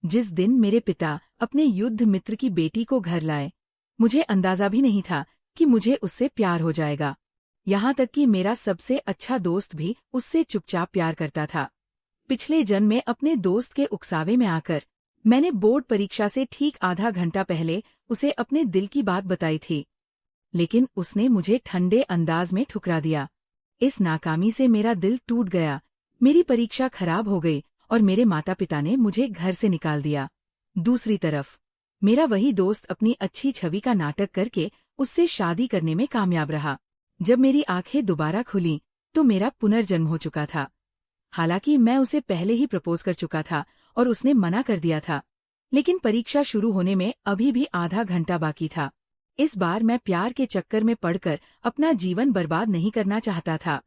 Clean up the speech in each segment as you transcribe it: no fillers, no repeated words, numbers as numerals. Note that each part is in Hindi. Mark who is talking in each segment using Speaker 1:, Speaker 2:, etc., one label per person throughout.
Speaker 1: जिस दिन मेरे पिता अपने युद्ध मित्र की बेटी को घर लाए, मुझे अंदाजा भी नहीं था कि मुझे उससे प्यार हो जाएगा। यहाँ तक कि मेरा सबसे अच्छा दोस्त भी उससे चुपचाप प्यार करता था। पिछले जन्म में अपने दोस्त के उकसावे में आकर मैंने बोर्ड परीक्षा से ठीक आधा घंटा पहले उसे अपने दिल की बात बताई थी, लेकिन उसने मुझे ठंडे अंदाज में ठुकरा दिया। इस नाकामी से मेरा दिल टूट गया। मेरी परीक्षा खराब हो गई और मेरे माता पिता ने मुझे घर से निकाल दिया। दूसरी तरफ मेरा वही दोस्त अपनी अच्छी छवि का नाटक करके उससे शादी करने में कामयाब रहा। जब मेरी आंखें दोबारा खुलीं तो मेरा पुनर्जन्म हो चुका था। हालांकि मैं उसे पहले ही प्रपोज कर चुका था और उसने मना कर दिया था, लेकिन परीक्षा शुरू होने में अभी भी आधा घंटा बाकी था। इस बार मैं प्यार के चक्कर में पड़कर अपना जीवन बर्बाद नहीं करना चाहता था।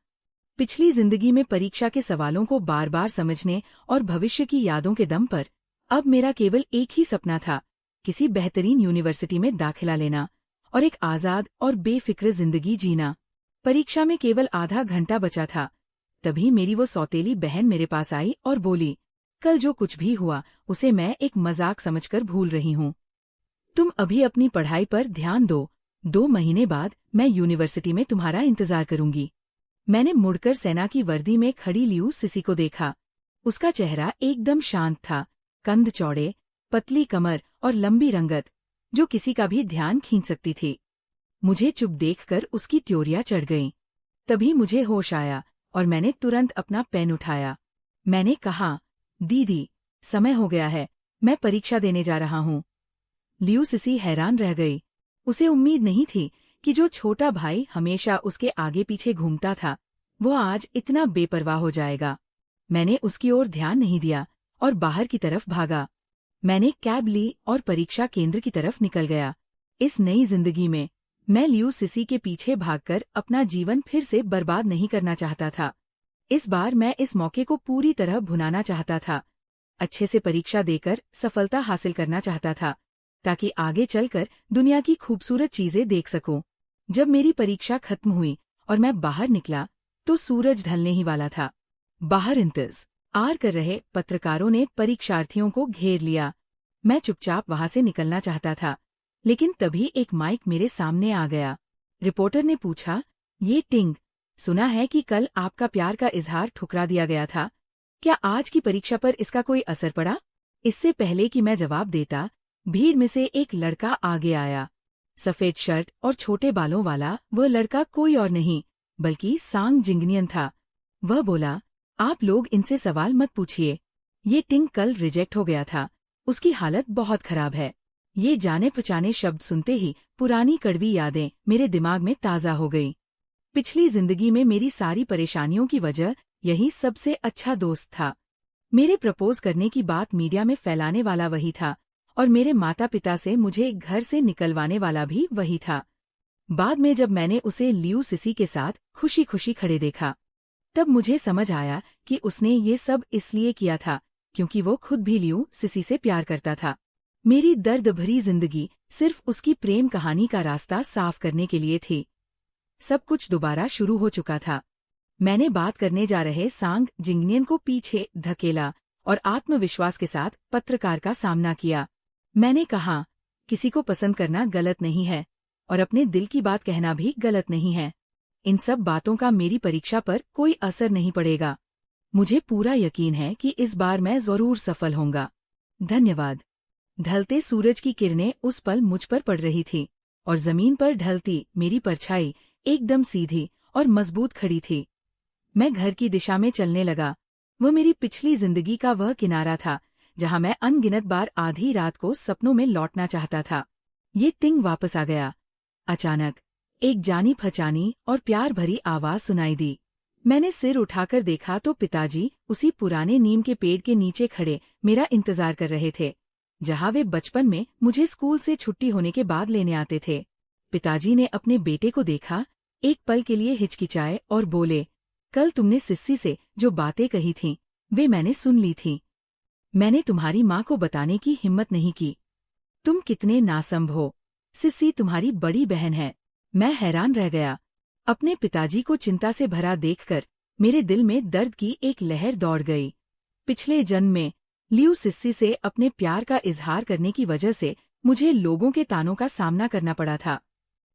Speaker 1: पिछली जिंदगी में परीक्षा के सवालों को बार बार समझने और भविष्य की यादों के दम पर अब मेरा केवल एक ही सपना था, किसी बेहतरीन यूनिवर्सिटी में दाखिला लेना और एक आजाद और बेफिक्र जिंदगी जीना। परीक्षा में केवल आधा घंटा बचा था, तभी मेरी वो सौतेली बहन मेरे पास आई और बोली, कल जो कुछ भी हुआ उसे मैं एक मजाक समझकर भूल रही हूँ। तुम अभी अपनी पढ़ाई पर ध्यान दो, 2 महीने बाद मैं यूनिवर्सिटी में तुम्हारा इंतजार करूंगी। मैंने मुड़कर सेना की वर्दी में खड़ी लियू सिसी को देखा। उसका चेहरा एकदम शांत था, कंध चौड़े, पतली कमर और लंबी रंगत, जो किसी का भी ध्यान खींच सकती थी। मुझे चुप देखकर उसकी त्योरियां चढ़ गईं। तभी मुझे होश आया और मैंने तुरंत अपना पेन उठाया। मैंने कहा, दीदी, समय हो गया है, मैं परीक्षा देने जा रहा हूँ। लियू सिसी हैरान रह गई। उसे उम्मीद नहीं थी कि जो छोटा भाई हमेशा उसके आगे पीछे घूमता था, वो आज इतना बेपरवाह हो जाएगा। मैंने उसकी ओर ध्यान नहीं दिया और बाहर की तरफ भागा। मैंने कैब ली और परीक्षा केंद्र की तरफ निकल गया। इस नई जिंदगी में मैं लियू सिसी के पीछे भागकर अपना जीवन फिर से बर्बाद नहीं करना चाहता था। इस बार मैं इस मौके को पूरी तरह भुनाना चाहता था। अच्छे से परीक्षा देकर सफलता हासिल करना चाहता था, ताकि आगे चलकर दुनिया की खूबसूरत चीजें देख सकूं। जब मेरी परीक्षा खत्म हुई और मैं बाहर निकला तो सूरज ढलने ही वाला था। बाहर इंतजार कर रहे पत्रकारों ने परीक्षार्थियों को घेर लिया। मैं चुपचाप वहां से निकलना चाहता था, लेकिन तभी एक माइक मेरे सामने आ गया। रिपोर्टर ने पूछा, ये टिंग, सुना है कि कल आपका प्यार का इजहार ठुकरा दिया गया था, क्या आज की परीक्षा पर इसका कोई असर पड़ा? इससे पहले कि मैं जवाब देता, भीड़ में से एक लड़का आगे आया। सफेद शर्ट और छोटे बालों वाला वह लड़का कोई और नहीं बल्कि सांग जिंगनियन था। वह बोला, आप लोग इनसे सवाल मत पूछिए। ये टिंग कल रिजेक्ट हो गया था, उसकी हालत बहुत खराब है। ये जाने पहचाने शब्द सुनते ही पुरानी कड़वी यादें मेरे दिमाग में ताज़ा हो गई। पिछली जिंदगी में मेरी सारी परेशानियों की वजह यही सबसे अच्छा दोस्त था। मेरे प्रपोज करने की बात मीडिया में फैलाने वाला वही था और मेरे माता पिता से मुझे घर से निकलवाने वाला भी वही था। बाद में जब मैंने उसे लियू सिसी के साथ खुशी खुशी खड़े देखा, तब मुझे समझ आया कि उसने ये सब इसलिए किया था क्योंकि वो खुद भी लियू सिसी से प्यार करता था। मेरी दर्द भरी जिंदगी सिर्फ उसकी प्रेम कहानी का रास्ता साफ करने के लिए थी। सब कुछ दोबारा शुरू हो चुका था। मैंने बात करने जा रहे सांग जिंगनियन को पीछे धकेला और आत्मविश्वास के साथ पत्रकार का सामना किया। मैंने कहा, किसी को पसंद करना गलत नहीं है और अपने दिल की बात कहना भी गलत नहीं है। इन सब बातों का मेरी परीक्षा पर कोई असर नहीं पड़ेगा। मुझे पूरा यकीन है कि इस बार मैं जरूर सफल होऊंगा। धन्यवाद। ढलते सूरज की किरणें उस पल मुझ पर पड़ रही थी और जमीन पर ढलती मेरी परछाई एकदम सीधी और मजबूत खड़ी थी। मैं घर की दिशा में चलने लगा। वह मेरी पिछली जिंदगी का वह किनारा था जहां मैं अनगिनत बार आधी रात को सपनों में लौटना चाहता था। ये टिंग वापस आ गया। अचानक एक जानी पहचानी और प्यार भरी आवाज सुनाई दी। मैंने सिर उठाकर देखा तो पिताजी उसी पुराने नीम के पेड़ के नीचे खड़े मेरा इंतजार कर रहे थे, जहां वे बचपन में मुझे स्कूल से छुट्टी होने के बाद लेने आते थे। पिताजी ने अपने बेटे को देखा, एक पल के लिए हिचकिचाए और बोले, कल तुमने सिस्सी से जो बातें कही थीं, वे मैंने सुन ली थीं। मैंने तुम्हारी माँ को बताने की हिम्मत नहीं की। तुम कितने नासंभ हो। सिस्सी तुम्हारी बड़ी बहन है। मैं हैरान रह गया। अपने पिताजी को चिंता से भरा देखकर मेरे दिल में दर्द की एक लहर दौड़ गई। पिछले जन्म में लियू सिस्सी से अपने प्यार का इजहार करने की वजह से मुझे लोगों के तानों का सामना करना पड़ा था।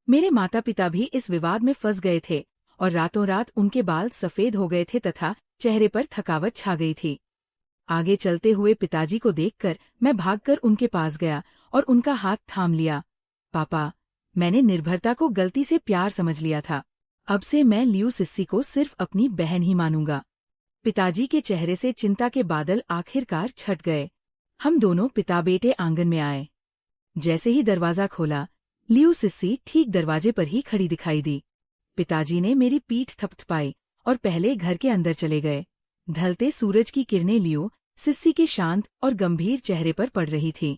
Speaker 1: मेरे माता पिता भी इस विवाद में फंस गए थे और रातों रात उनके बाल सफेद हो गए थे तथा चेहरे पर थकावट छा गई थी। आगे चलते हुए पिताजी को देखकर मैं भागकर उनके पास गया और उनका हाथ थाम लिया। पापा, मैंने निर्भरता को गलती से प्यार समझ लिया था। अब से मैं लियू सिस्सी को सिर्फ अपनी बहन ही मानूंगा। पिताजी के चेहरे से चिंता के बादल आखिरकार छट गए। हम दोनों पिता बेटे आंगन में आए। जैसे ही दरवाजा खोला, लियू सिस्सी ठीक दरवाजे पर ही खड़ी दिखाई दी। पिताजी ने मेरी पीठ थपथपाई और पहले घर के अंदर चले गए। ढलते सूरज की किरणें लियू सिस्सी के शांत और गंभीर चेहरे पर पड़ रही थी।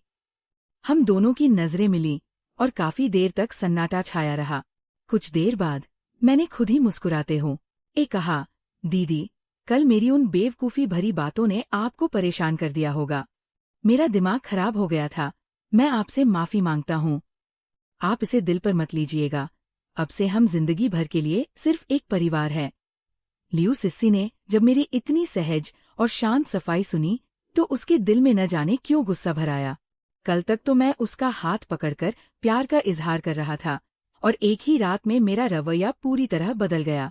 Speaker 1: हम दोनों की नजरें मिली और काफी देर तक सन्नाटा छाया रहा। कुछ देर बाद मैंने खुद ही मुस्कुराते हुए कहा, दीदी, कल मेरी उन बेवकूफ़ी भरी बातों ने आपको परेशान कर दिया होगा। मेरा दिमाग खराब हो गया था। मैं आपसे माफी मांगता हूँ। आप इसे दिल पर मत लीजिएगा। अब से हम जिंदगी भर के लिए सिर्फ एक परिवार हैं। लियू सिस्सी ने जब मेरी इतनी सहज और शांत सफाई सुनी तो उसके दिल में न जाने क्यों गुस्सा भर आया। कल तक तो मैं उसका हाथ पकड़कर प्यार का इजहार कर रहा था और एक ही रात में मेरा रवैया पूरी तरह बदल गया।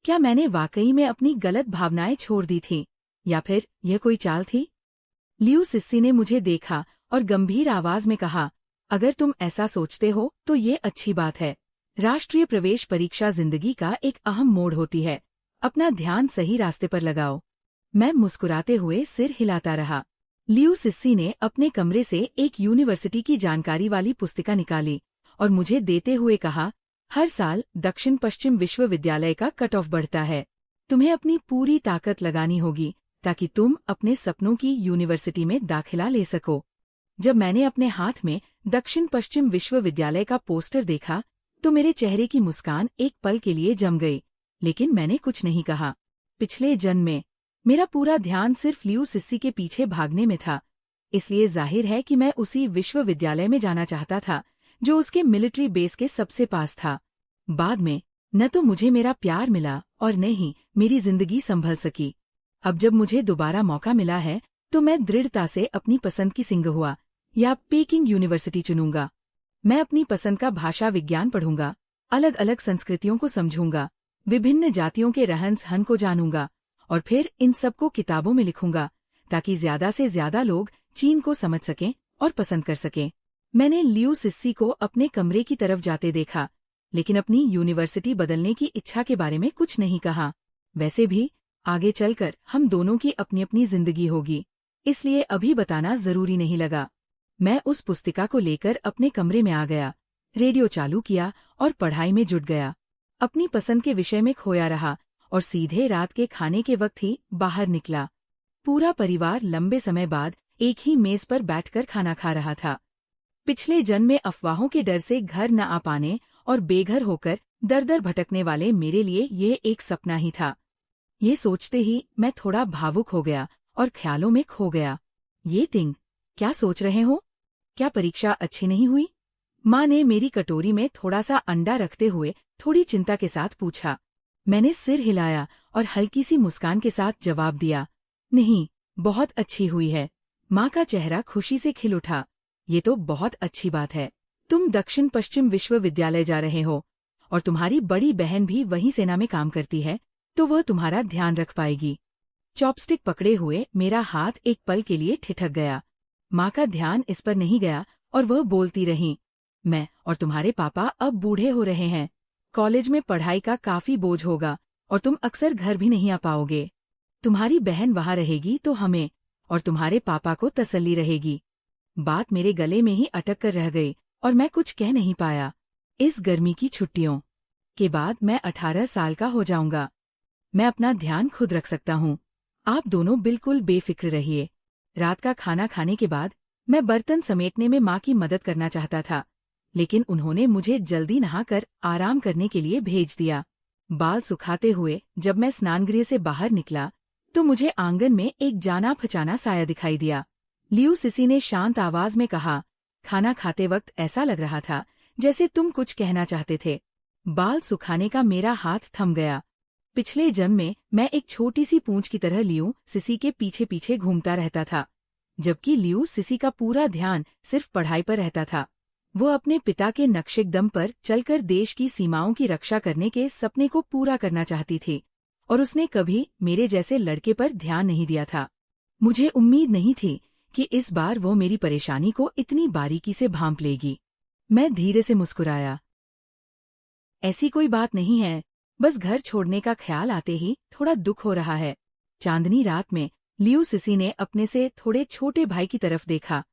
Speaker 1: क्या मैंने वाकई में अपनी गलत भावनाएं छोड़ दी थीं या फिर यह कोई चाल थी? लियू सिस्सी ने मुझे देखा और गंभीर आवाज में कहा, अगर तुम ऐसा सोचते हो तो ये अच्छी बात है। राष्ट्रीय प्रवेश परीक्षा जिंदगी का एक अहम मोड़ होती है। अपना ध्यान सही रास्ते पर लगाओ। मैं मुस्कुराते हुए सिर हिलाता रहा। लियू सिस्सी ने अपने कमरे से एक यूनिवर्सिटी की जानकारी वाली पुस्तिका निकाली और मुझे देते हुए कहा, हर साल दक्षिण पश्चिम विश्वविद्यालय का कट ऑफ बढ़ता है। तुम्हें अपनी पूरी ताकत लगानी होगी ताकि तुम अपने सपनों की यूनिवर्सिटी में दाखिला ले सको। जब मैंने अपने हाथ में दक्षिण पश्चिम विश्वविद्यालय का पोस्टर देखा तो मेरे चेहरे की मुस्कान एक पल के लिए जम गई, लेकिन मैंने कुछ नहीं कहा। पिछले जन्म में मेरा पूरा ध्यान सिर्फ लियू सिस्सी के पीछे भागने में था, इसलिए जाहिर है कि मैं उसी विश्वविद्यालय में जाना चाहता था जो उसके मिलिट्री बेस के सबसे पास था। बाद में न तो मुझे मेरा प्यार मिला और न ही मेरी जिंदगी संभल सकी। अब जब मुझे दोबारा मौका मिला है तो मैं दृढ़ता से अपनी पसंद की सिंघहुआ या पेकिंग यूनिवर्सिटी चुनूंगा। मैं अपनी पसंद का भाषा विज्ञान पढ़ूंगा, अलग अलग संस्कृतियों को समझूंगा, विभिन्न जातियों के रहन सहन को जानूंगा और फिर इन सबको किताबों में लिखूंगा ताकि ज्यादा से ज्यादा लोग चीन को समझ सकें और पसंद कर सकें। मैंने लियू सिस्सी को अपने कमरे की तरफ जाते देखा, लेकिन अपनी यूनिवर्सिटी बदलने की इच्छा के बारे में कुछ नहीं कहा। वैसे भी आगे चलकर हम दोनों की अपनी अपनी जिंदगी होगी, इसलिए अभी बताना जरूरी नहीं लगा। मैं उस पुस्तिका को लेकर अपने कमरे में आ गया, रेडियो चालू किया और पढ़ाई में जुट गया। अपनी पसंद के विषय में खोया रहा और सीधे रात के खाने के वक्त ही बाहर निकला। पूरा परिवार लंबे समय बाद एक ही मेज पर बैठकर खाना खा रहा था। पिछले जन्म में अफवाहों के डर से घर न आ पाने और बेघर होकर दर दर भटकने वाले मेरे लिए ये एक सपना ही था। ये सोचते ही मैं थोड़ा भावुक हो गया और ख्यालों में खो गया। ये तिंग, क्या सोच रहे हो? क्या परीक्षा अच्छी नहीं हुई? माँ ने मेरी कटोरी में थोड़ा सा अंडा रखते हुए थोड़ी चिंता के साथ पूछा। मैंने सिर हिलाया और हल्की सी मुस्कान के साथ जवाब दिया, नहीं, बहुत अच्छी हुई है। माँ का चेहरा खुशी से खिल उठा। ये तो बहुत अच्छी बात है। तुम दक्षिण पश्चिम विश्वविद्यालय जा रहे हो और तुम्हारी बड़ी बहन भी वहीं सेना में काम करती है, तो वह तुम्हारा ध्यान रख पाएगी। चॉपस्टिक पकड़े हुए मेरा हाथ एक पल के लिए ठिठक गया। माँ का ध्यान इस पर नहीं गया और वह बोलती रहीं, मैं और तुम्हारे पापा अब बूढ़े हो रहे हैं। कॉलेज में पढ़ाई का काफी बोझ होगा और तुम अक्सर घर भी नहीं आ पाओगे। तुम्हारी बहन वहां रहेगी तो हमें और तुम्हारे पापा को तसल्ली रहेगी। बात मेरे गले में ही अटक कर रह गई और मैं कुछ कह नहीं पाया। इस गर्मी की छुट्टियों के बाद मैं 18 साल का हो जाऊंगा। मैं अपना ध्यान खुद रख सकता हूँ। आप दोनों बिल्कुल बेफिक्र रहिए। रात का खाना खाने के बाद मैं बर्तन समेटने में माँ की मदद करना चाहता था, लेकिन उन्होंने मुझे जल्दी नहाकर आराम करने के लिए भेज दिया। बाल सुखाते हुए जब मैं स्नानगृह से बाहर निकला तो मुझे आंगन में एक जाना पहचाना साया दिखाई दिया। लियू सिस्सी ने शांत आवाज में कहा, खाना खाते वक्त ऐसा लग रहा था जैसे तुम कुछ कहना चाहते थे। बाल सुखाने का मेरा हाथ थम गया। पिछले जन्म में मैं एक छोटी सी पूंछ की तरह लियू सिस्सी के पीछे पीछे घूमता रहता था। जबकि लियू सिसी का पूरा ध्यान सिर्फ पढ़ाई पर रहता था। वो अपने पिता के नक्शेकदम पर चलकर देश की सीमाओं की रक्षा करने के सपने को पूरा करना चाहती थी, और उसने कभी मेरे जैसे लड़के पर ध्यान नहीं दिया था। मुझे उम्मीद नहीं थी कि इस बार वो मेरी परेशानी को इतनी बारीकी से भांप लेगी। मैं धीरे से मुस्कुराया। ऐसी कोई बात नहीं है, बस घर छोड़ने का ख्याल आते ही थोड़ा दुख हो रहा है। चांदनी रात में लियू सिसी ने अपने से थोड़े छोटे भाई की तरफ देखा।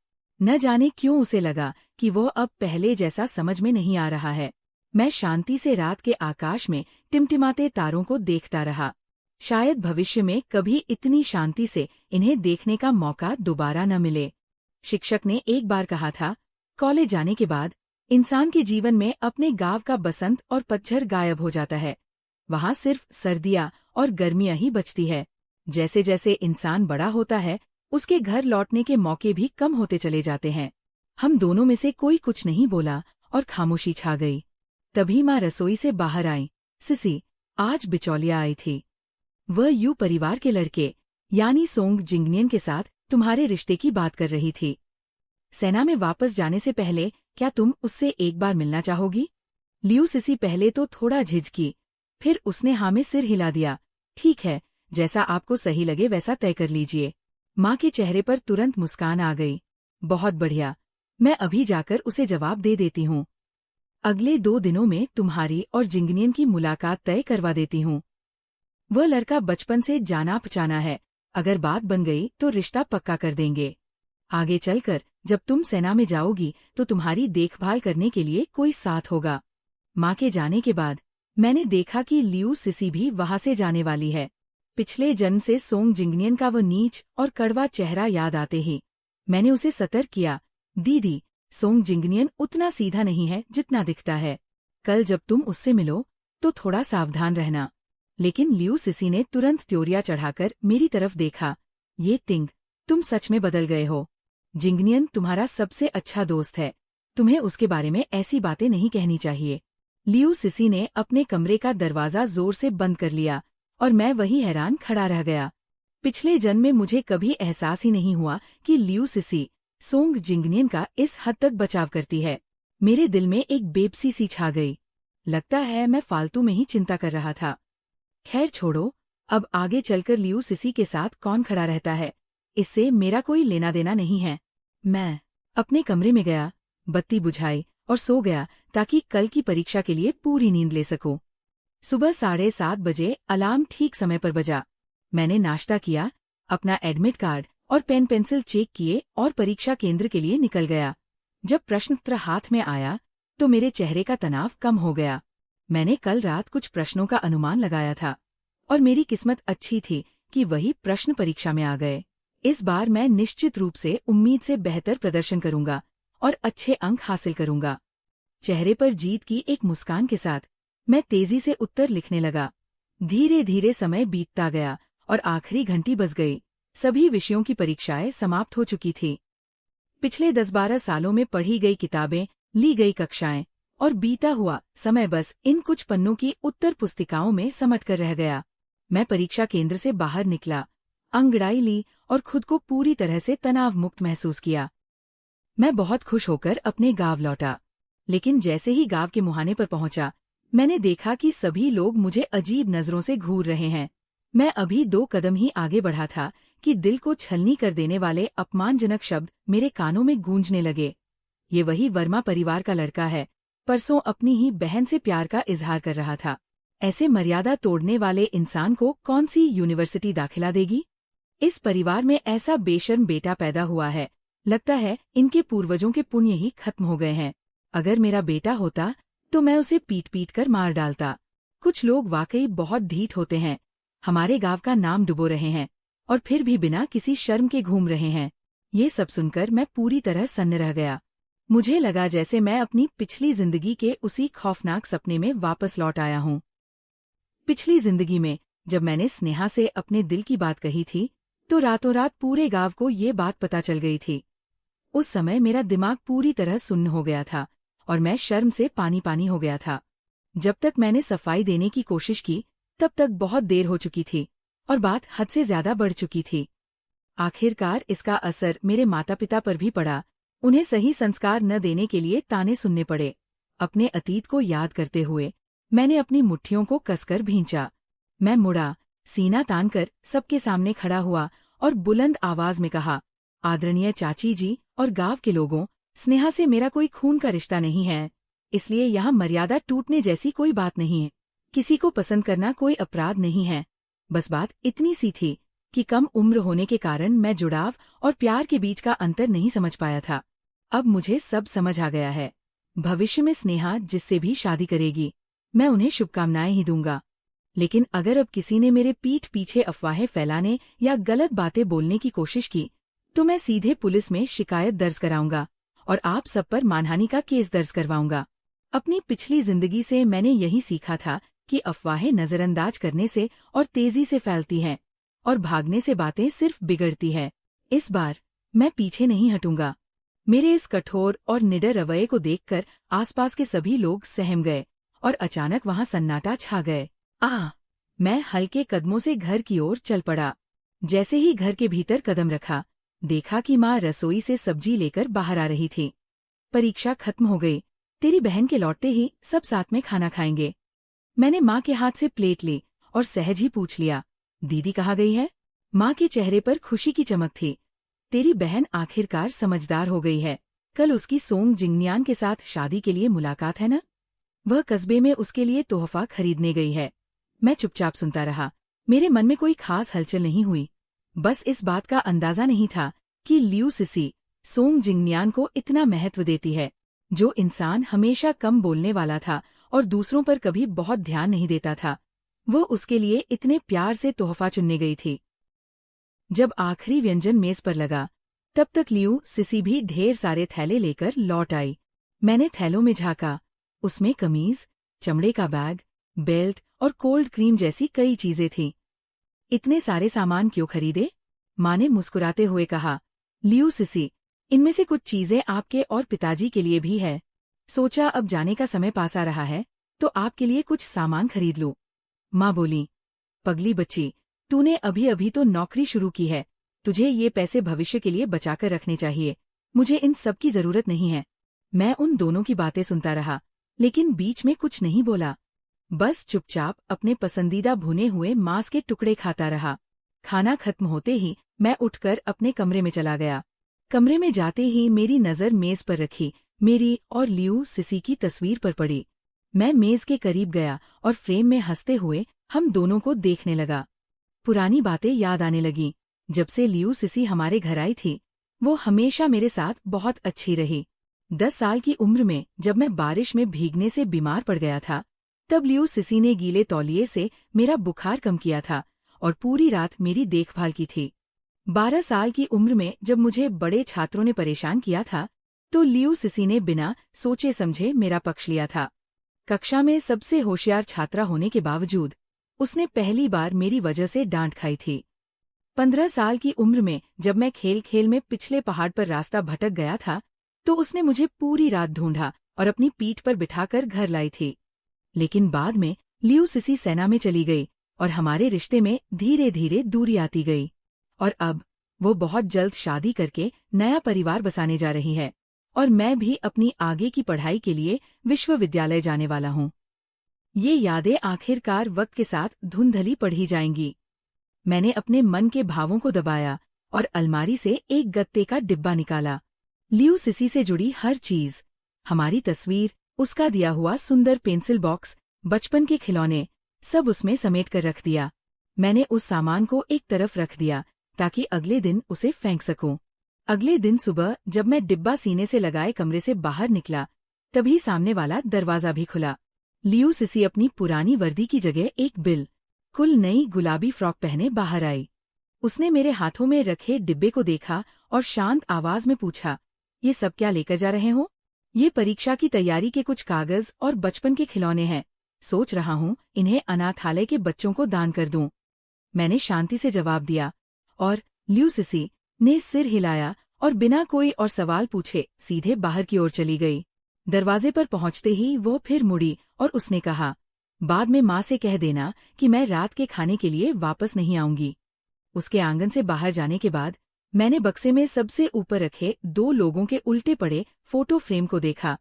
Speaker 1: न जाने क्यों उसे लगा कि वो अब पहले जैसा समझ में नहीं आ रहा है। मैं शांति से रात के आकाश में टिमटिमाते तारों को देखता रहा। शायद भविष्य में कभी इतनी शांति से इन्हें देखने का मौका दोबारा न मिले। शिक्षक ने एक बार कहा था, कॉलेज जाने के बाद इंसान के जीवन में अपने गांव का बसंत और पतझड़ गायब हो जाता है। वहां सिर्फ सर्दियां और गर्मियां ही बचती है। जैसे जैसे इंसान बड़ा होता है, उसके घर लौटने के मौके भी कम होते चले जाते हैं। हम दोनों में से कोई कुछ नहीं बोला और खामोशी छा गई। तभी माँ रसोई से बाहर आई। सिसी, आज बिचौलिया आई थी। वह यू परिवार के लड़के यानी सोंग जिंगनियन के साथ तुम्हारे रिश्ते की बात कर रही थी। सेना में वापस जाने से पहले क्या तुम उससे एक बार मिलना चाहोगी? लियू सिसी पहले तो थोड़ा झिझकी, फिर उसने हाँ में सिर हिला दिया। ठीक है, जैसा आपको सही लगे वैसा तय कर लीजिए। माँ के चेहरे पर तुरंत मुस्कान आ गई। बहुत बढ़िया, मैं अभी जाकर उसे जवाब दे देती हूँ। अगले 2 दिनों में तुम्हारी और जिंगनियन की मुलाकात तय करवा देती हूँ। वह लड़का बचपन से जाना पहचाना है, अगर बात बन गई तो रिश्ता पक्का कर देंगे। आगे चलकर जब तुम सेना में जाओगी तो तुम्हारी देखभाल करने के लिए कोई साथ होगा। माँ के जाने के बाद मैंने देखा कि लियू सिसी भी वहां से जाने वाली है। पिछले जन्म से सोंग जिंगनियन का वह नीच और कड़वा चेहरा याद आते ही मैंने उसे सतर्क किया, दीदी, सोंग जिंगनियन उतना सीधा नहीं है जितना दिखता है। कल जब तुम उससे मिलो तो थोड़ा सावधान रहना। लेकिन लियू सिसी ने तुरंत त्योरिया चढ़ाकर मेरी तरफ देखा। ये तिंग, तुम सच में बदल गए हो। जिंगनियन तुम्हारा सबसे अच्छा दोस्त है, तुम्हें उसके बारे में ऐसी बातें नहीं कहनी चाहिए। लियू सिसी ने अपने कमरे का दरवाजा जोर से बंद कर लिया और मैं वही हैरान खड़ा रह गया। पिछले जन्म में मुझे कभी एहसास ही नहीं हुआ कि लियू सिसी सोंग जिंगनियन का इस हद तक बचाव करती है। मेरे दिल में एक बेबसी सी छा गई। लगता है मैं फालतू में ही चिंता कर रहा था। खैर छोड़ो, अब आगे चलकर लियू सिसी के साथ कौन खड़ा रहता है, इससे मेरा कोई लेना देना नहीं है। मैं अपने कमरे में गया, बत्ती बुझाई और सो गया ताकि कल की परीक्षा के लिए पूरी नींद ले सकूं। सुबह 7:30 बजे अलार्म ठीक समय पर बजा। मैंने नाश्ता किया, अपना एडमिट कार्ड और पेन पेंसिल चेक किए और परीक्षा केंद्र के लिए निकल गया। जब प्रश्नपत्र हाथ में आया तो मेरे चेहरे का तनाव कम हो गया। मैंने कल रात कुछ प्रश्नों का अनुमान लगाया था और मेरी किस्मत अच्छी थी कि वही प्रश्न परीक्षा में आ गए। इस बार मैं निश्चित रूप से उम्मीद से बेहतर प्रदर्शन करूंगा और अच्छे अंक हासिल करूंगा। चेहरे पर जीत की एक मुस्कान के साथ मैं तेजी से उत्तर लिखने लगा। धीरे धीरे समय बीतता गया और आखिरी घंटी बज गई। सभी विषयों की परीक्षाएं समाप्त हो चुकी थी। पिछले 10-12 सालों में पढ़ी गई किताबें, ली गई कक्षाएं और बीता हुआ समय बस इन कुछ पन्नों की उत्तर पुस्तिकाओं में समट कर रह गया। मैं परीक्षा केंद्र से बाहर निकला, अंगड़ाई ली और खुद को पूरी तरह से तनाव मुक्त महसूस किया। मैं बहुत खुश होकर अपने गांव लौटा, लेकिन जैसे ही गांव के मुहाने पर पहुंचा, मैंने देखा कि सभी लोग मुझे अजीब नजरों से घूर रहे हैं। मैं अभी 2 कदम ही आगे बढ़ा था कि दिल को छलनी कर देने वाले अपमानजनक शब्द मेरे कानों में गूंजने लगे। ये वही वर्मा परिवार का लड़का है, परसों अपनी ही बहन से प्यार का इजहार कर रहा था। ऐसे मर्यादा तोड़ने वाले इंसान को कौन सी यूनिवर्सिटी दाखिला देगी? इस परिवार में ऐसा बेशर्म बेटा पैदा हुआ है, लगता है इनके पूर्वजों के पुण्य ही खत्म हो गए हैं। अगर मेरा बेटा होता तो मैं उसे पीट पीट कर मार डालता। कुछ लोग वाकई बहुत ढीठ होते हैं। हमारे गांव का नाम डुबो रहे हैं और फिर भी बिना किसी शर्म के घूम रहे हैं। ये सब सुनकर मैं पूरी तरह सन्न रह गया। मुझे लगा जैसे मैं अपनी पिछली जिंदगी के उसी खौफनाक सपने में वापस लौट आया हूँ। पिछली जिंदगी में जब मैंने स्नेहा से अपने दिल की बात कही थी तो रातों रात पूरे गांव को ये बात पता चल गई थी। उस समय मेरा दिमाग पूरी तरह सुन्न हो गया था और मैं शर्म से पानी पानी हो गया था। जब तक मैंने सफाई देने की कोशिश की तब तक बहुत देर हो चुकी थी और बात हद से ज्यादा बढ़ चुकी थी। आखिरकार इसका असर मेरे माता पिता पर भी पड़ा। उन्हें सही संस्कार न देने के लिए ताने सुनने पड़े। अपने अतीत को याद करते हुए मैंने अपनी मुट्ठियों को कसकर भींचा। मैं मुड़ा, सीना तानकर सबके सामने खड़ा हुआ और बुलंद आवाज में कहा, आदरणीय चाची जी और गांव के लोगों, स्नेहा से मेरा कोई खून का रिश्ता नहीं है, इसलिए यहाँ मर्यादा टूटने जैसी कोई बात नहीं है। किसी को पसंद करना कोई अपराध नहीं है। बस बात इतनी सी थी कि कम उम्र होने के कारण मैं जुड़ाव और प्यार के बीच का अंतर नहीं समझ पाया था। अब मुझे सब समझ आ गया है। भविष्य में स्नेहा जिससे भी शादी करेगी, मैं उन्हें शुभकामनाएं ही दूंगा। लेकिन अगर अब किसी ने मेरे पीठ पीछे अफवाहें फैलाने या गलत बातें बोलने की कोशिश की, तो मैं सीधे पुलिस में शिकायत दर्ज कराऊंगा और आप सब पर मानहानि का केस दर्ज करवाऊंगा। अपनी पिछली जिंदगी से मैंने यही सीखा था कि अफवाहें नजरअंदाज करने से और तेजी से फैलती हैं और भागने से बातें सिर्फ बिगड़ती है। इस बार मैं पीछे नहीं हटूंगा। मेरे इस कठोर और निडर रवैये को देखकर आसपास के सभी लोग सहम गए और अचानक वहां सन्नाटा छा गए। मैं हल्के कदमों से घर की ओर चल पड़ा। जैसे ही घर के भीतर कदम रखा, देखा कि माँ रसोई से सब्जी लेकर बाहर आ रही थी। परीक्षा खत्म हो गई, तेरी बहन के लौटते ही सब साथ में खाना खाएंगे। मैंने माँ के हाथ से प्लेट ली और सहज ही पूछ लिया, दीदी कहाँ गई है? माँ के चेहरे पर खुशी की चमक थी। तेरी बहन आखिरकार समझदार हो गई है। कल उसकी सोंग जिंगनियान के साथ शादी के लिए मुलाकात है ना? वह कस्बे में उसके लिए तोहफा खरीदने गई है। मैं चुपचाप सुनता रहा। मेरे मन में कोई खास हलचल नहीं हुई। बस इस बात का अंदाजा नहीं था कि लियू सिसी सोंग जिंगनियान को इतना महत्व देती है। जो इंसान हमेशा कम बोलने वाला था और दूसरों पर कभी बहुत ध्यान नहीं देता था, वो उसके लिए इतने प्यार से तोहफा चुनने गई थी। जब आखिरी व्यंजन मेज पर लगा, तब तक लियू सिसी भी ढेर सारे थैले लेकर लौट आई। मैंने थैलों में झांका। उसमें कमीज, चमड़े का बैग, बेल्ट और कोल्ड क्रीम जैसी कई चीजें थीं। इतने सारे सामान क्यों खरीदे? माँ ने मुस्कुराते हुए कहा, लियू सिसी, इनमें से कुछ चीजें आपके और पिताजी के लिए भी है। सोचा अब जाने का समय पास आ रहा है, तो आपके लिए कुछ सामान खरीद लूं। माँ बोली, पगली बच्ची, तूने अभी अभी तो नौकरी शुरू की है। तुझे ये पैसे भविष्य के लिए बचाकर रखने चाहिए। मुझे इन सब की जरूरत नहीं है। मैं उन दोनों की बातें सुनता रहा, लेकिन बीच में कुछ नहीं बोला। बस चुपचाप अपने पसंदीदा भुने हुए मांस के टुकड़े खाता रहा। खाना खत्म होते ही मैं उठकर अपने कमरे में चला गया। कमरे में जाते ही मेरी नजर मेज पर रखी मेरी और लियू सिसी की तस्वीर पर पड़ी। मैं मेज के करीब गया और फ्रेम में हंसते हुए हम दोनों को देखने लगा। पुरानी बातें याद आने लगीं। जब से लियू सिसी हमारे घर आई थी, वो हमेशा मेरे साथ बहुत अच्छी रही। 10 साल की उम्र में जब मैं बारिश में भीगने से बीमार पड़ गया था, तब लियू सिसी ने गीले तौलिए से मेरा बुखार कम किया था और पूरी रात मेरी देखभाल की थी। 12 साल की उम्र में जब मुझे बड़े छात्रों ने परेशान किया था, तो लियू सिसी ने बिना सोचे समझे मेरा पक्ष लिया था। कक्षा में सबसे होशियार छात्रा होने के बावजूद उसने पहली बार मेरी वजह से डांट खाई थी। 15 साल की उम्र में जब मैं खेल खेल में पिछले पहाड़ पर रास्ता भटक गया था, तो उसने मुझे पूरी रात ढूंढा और अपनी पीठ पर बिठाकर घर लाई थी। लेकिन बाद में लियू सिसी सेना में चली गई और हमारे रिश्ते में धीरे धीरे दूरी आती गई। और अब वो बहुत जल्द शादी करके नया परिवार बसाने जा रही है और मैं भी अपनी आगे की पढ़ाई के लिए विश्वविद्यालय जाने वाला हूँ। ये यादें आखिरकार वक्त के साथ धुंधली पढ़ी जाएंगी। मैंने अपने मन के भावों को दबाया और अलमारी से एक गत्ते का डिब्बा निकाला। लियू सिसी से जुड़ी हर चीज, हमारी तस्वीर, उसका दिया हुआ सुंदर पेंसिल बॉक्स, बचपन के खिलौने, सब उसमें समेट कर रख दिया। मैंने उस सामान को एक तरफ रख दिया ताकि अगले दिन उसे फेंक सकूं। अगले दिन सुबह जब मैं डिब्बा सीने से लगाए कमरे से बाहर निकला, तभी सामने वाला दरवाजा भी खुला। लियू सिसी अपनी पुरानी वर्दी की जगह एक बिल्कुल नई गुलाबी फ्रॉक पहने बाहर आई। उसने मेरे हाथों में रखे डिब्बे को देखा और शांत आवाज में पूछा, ये सब क्या लेकर जा रहे हो? ये परीक्षा की तैयारी के कुछ कागज और बचपन के खिलौने हैं। सोच रहा हूँ इन्हें अनाथालय के बच्चों को दान कर दूं। मैंने शांति से जवाब दिया और लियू सिसी ने सिर हिलाया और बिना कोई और सवाल पूछे सीधे बाहर की ओर चली गई। दरवाजे पर पहुंचते ही वो फिर मुड़ी और उसने कहा, बाद में माँ से कह देना कि मैं रात के खाने के लिए वापस नहीं आऊंगी। उसके आंगन से बाहर जाने के बाद मैंने बक्से में सबसे ऊपर रखे 2 लोगों के उल्टे पड़े फोटो फ्रेम को देखा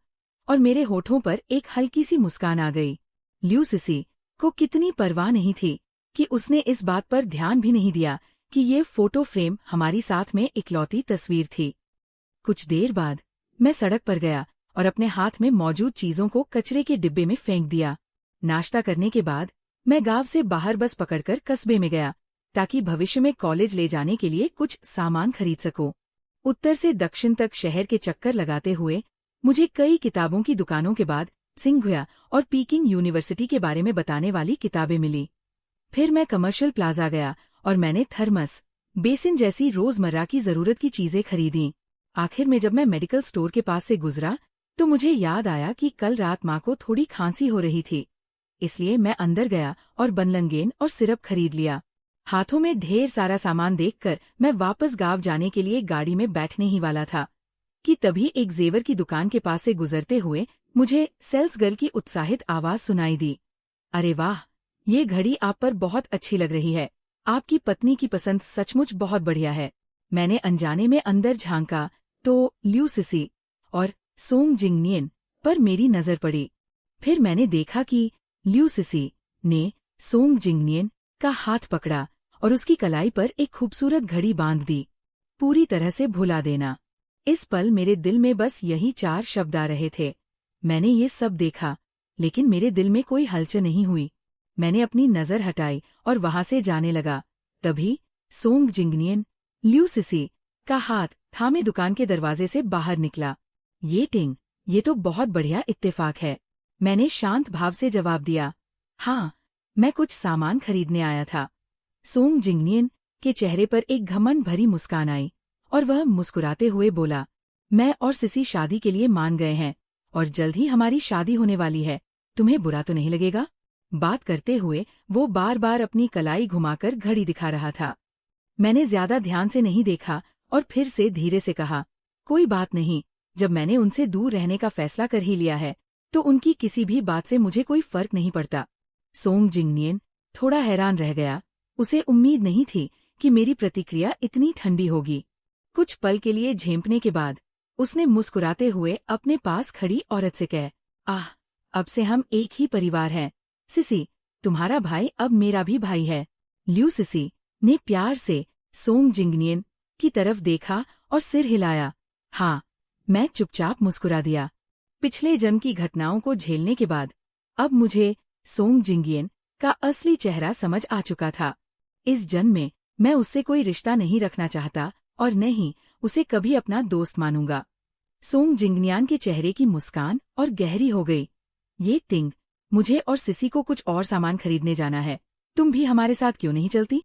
Speaker 1: और मेरे होठों पर एक हल्की सी मुस्कान आ गई। ल्यू सिसी को कितनी परवाह नहीं थी कि उसने इस बात पर ध्यान भी नहीं दिया कि ये फोटो फ्रेम हमारी साथ में इकलौती तस्वीर थी। कुछ देर बाद मैं सड़क पर गया और अपने हाथ में मौजूद चीजों को कचरे के डिब्बे में फेंक दिया। नाश्ता करने के बाद मैं गांव से बाहर बस पकड़कर कस्बे में गया ताकि भविष्य में कॉलेज ले जाने के लिए कुछ सामान खरीद सकूं। उत्तर से दक्षिण तक शहर के चक्कर लगाते हुए मुझे कई किताबों की दुकानों के बाद सिंघुया और पीकिंग यूनिवर्सिटी के बारे में बताने वाली किताबें मिली। फिर मैं कमर्शियल प्लाजा गया और मैंने थर्मस, बेसिन जैसी रोजमर्रा की जरूरत की चीजें खरीदी। आखिर में जब मैं मेडिकल स्टोर के पास से गुजरा तो मुझे याद आया कि कल रात माँ को थोड़ी खांसी हो रही थी, इसलिए मैं अंदर गया और बनलंगेन और सिरप खरीद लिया। हाथों में ढेर सारा सामान देखकर मैं वापस गांव जाने के लिए गाड़ी में बैठने ही वाला था कि तभी एक जेवर की दुकान के पास से गुजरते हुए मुझे सेल्स गर्ल की उत्साहित आवाज सुनाई दी। अरे वाह, ये घड़ी आप पर बहुत अच्छी लग रही है। आपकी पत्नी की पसंद सचमुच बहुत बढ़िया है। मैंने अनजाने में अंदर झांका तो ल्यू सिसी और सोंग जिंगनियन पर मेरी नजर पड़ी। फिर मैंने देखा कि ल्यू सिसी ने सोंग जिंगनियन का हाथ पकड़ा और उसकी कलाई पर एक खूबसूरत घड़ी बांध दी। पूरी तरह से भुला देना। इस पल मेरे दिल में बस यही 4 शब्द आ रहे थे। मैंने ये सब देखा, लेकिन मेरे दिल में कोई हलचल नहीं हुई। मैंने अपनी नजर हटाई और वहां से जाने लगा। तभी सोंग जिंगनियन ल्यू सिसी का हाथ थामे दुकान के दरवाजे से बाहर निकला। ये तो बहुत बढ़िया इत्तेफाक है। मैंने शांत भाव से जवाब दिया। हाँ, मैं कुछ सामान खरीदने आया था। सोंग जिंगनियन के चेहरे पर एक घमंड भरी मुस्कान आई और वह मुस्कुराते हुए बोला, मैं और सिसी शादी के लिए मान गए हैं और जल्द ही हमारी शादी होने वाली है। तुम्हें बुरा तो नहीं लगेगा? बात करते हुए वो बार बार अपनी कलाई घुमाकर घड़ी दिखा रहा था। मैंने ज्यादा ध्यान से नहीं देखा और फिर से धीरे से कहा, कोई बात नहीं। जब मैंने उनसे दूर रहने का फैसला कर ही लिया है तो उनकी किसी भी बात से मुझे कोई फर्क नहीं पड़ता। सोंग जिंगनियन थोड़ा हैरान रह गया। उसे उम्मीद नहीं थी कि मेरी प्रतिक्रिया इतनी ठंडी होगी। कुछ पल के लिए झेंपने के बाद उसने मुस्कुराते हुए अपने पास खड़ी औरत से कहा, आह, अब से हम एक ही परिवार हैं। सिसी, तुम्हारा भाई अब मेरा भी भाई है। ल्यू सिसी ने प्यार से सोंग जिंगनियन की तरफ देखा और सिर हिलाया। हाँ, मैं चुपचाप मुस्कुरा दिया। पिछले जन्म की घटनाओं को झेलने के बाद अब मुझे सोंग जिंगियन का असली चेहरा समझ आ चुका था। इस जन्म में मैं उससे कोई रिश्ता नहीं रखना चाहता और न ही उसे कभी अपना दोस्त मानूंगा। सोंग जिंगनियान के चेहरे की मुस्कान और गहरी हो गई। ये तिंग, मुझे और सिसी को कुछ और सामान खरीदने जाना है। तुम भी हमारे साथ क्यों नहीं चलती?